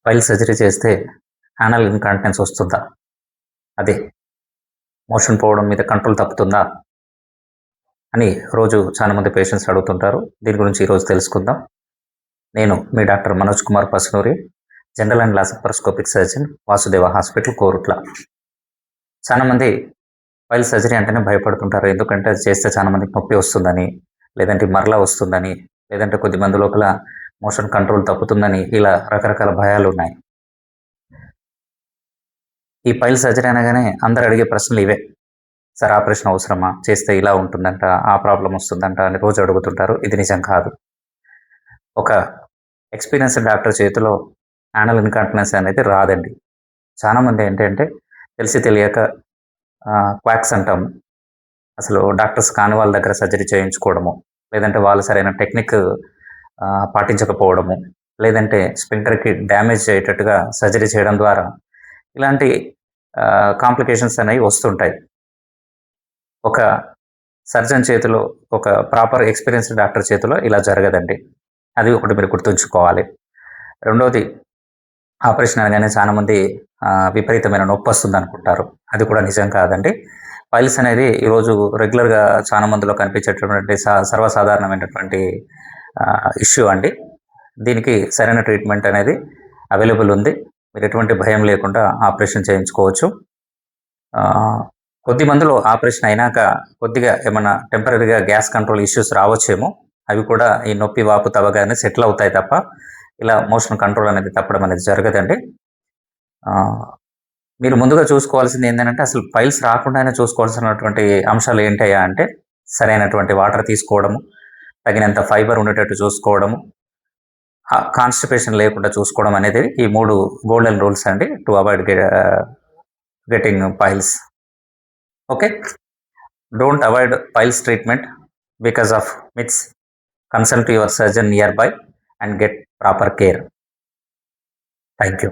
Piles surgery చేస్తే anal incontinence వస్తుందా? అదే మోషన్ పోవడం మీద కంట్రోల్ తప్పుతుందా అని రోజు చాలామంది పేషెంట్స్ అడుగుతుంటారు. దీని గురించి ఈరోజు తెలుసుకుందాం. నేను మీ doctor Manoj Kumar Pasunuri, general and laparoscopic surgeon, Vasudeva hospital, Korutla. చాలామంది పైల్స్ సర్జరీ అంటేనే భయపడుతుంటారు. ఎందుకంటే అది చేస్తే చాలామందికి నొప్పి వస్తుందని, లేదంటే మరలా వస్తుందని, లేదంటే కొద్ది మంది లోపల మోషన్ కంట్రోల్ తప్పుతుందని, ఇలా రకరకాల భయాలు ఉన్నాయి. ఈ పైల్స్ సర్జరీ అనగానే అందరు అడిగే ప్రశ్నలు ఇవే. సార్, ఆపరేషన్ అవసరమా? చేస్తే ఇలా ఉంటుందంట, ఆ ప్రాబ్లం వస్తుందంట అని రోజు అడుగుతుంటారు. ఇది నిజం కాదు. ఒక ఎక్స్పీరియన్స్డ్ డాక్టర్ చేతిలో యానల్ ఇన్కాంటినెన్స్ అనేది రాదండి. చాలామంది ఏంటంటే తెలిసి తెలియక క్వాక్స్ అంటాము, అసలు డాక్టర్స్ కాని వాళ్ళ దగ్గర సర్జరీ చేయించుకోవడము, లేదంటే వాళ్ళు సరైన టెక్నిక్ పాటించకపోవడము, లేదంటే స్పింక్టర్కి డ్యామేజ్ అయ్యేటట్టుగా సర్జరీ చేయడం ద్వారా ఇలాంటి కాంప్లికేషన్స్ అనేవి వస్తుంటాయి. ఒక సర్జన్ చేతిలో, ఒక ప్రాపర్ ఎక్స్పీరియన్స్డ్ డాక్టర్ చేతిలో ఇలా జరగదండి. అది ఒకటి మీరు గుర్తుంచుకోవాలి. రెండవది, ఆపరేషన్ అనగానే చాలామంది విపరీతమైన నొప్పి వస్తుంది అనుకుంటారు. అది కూడా నిజం కాదండి. పైల్స్ అనేది ఈరోజు రెగ్యులర్గా చాలా మందిలో కనిపించేటటువంటి సర్వసాధారణమైనటువంటి ఇష్యూ అండి. దీనికి సరైన ట్రీట్మెంట్ అనేది అవైలబుల్ ఉంది. మీరు ఎటువంటి భయం లేకుండా ఆపరేషన్ చేయించుకోవచ్చు. కొద్ది మందిలో ఆపరేషన్ అయినాక కొద్దిగా ఏమన్నా టెంపరీగా గ్యాస్ కంట్రోల్ ఇష్యూస్ రావచ్చేమో. అవి కూడా ఈ నొప్పి, వాపు తవ్వగానే సెటిల్ అవుతాయి తప్ప ఇలా మోషన్ కంట్రోల్ అనేది తప్పడం అనేది జరగదండి. మీరు ముందుగా చూసుకోవాల్సింది ఏంటంటే, అసలు పైల్స్ రాకుండానే చూసుకోవాల్సినటువంటి అంశాలు ఏంటయ్యా అంటే, సరైనటువంటి వాటర్ తీసుకోవడము, తగినంత ఫైబర్ ఉండేటట్టు చూసుకోవడము, కాన్స్టిపేషన్ లేకుండా చూసుకోవడం అనేది ఈ 3 గోల్డెన్ రూల్స్ అండి to avoid getting piles. Okay, don't avoid piles treatment because of myths. Consult your surgeon nearby and get proper care. Thank you.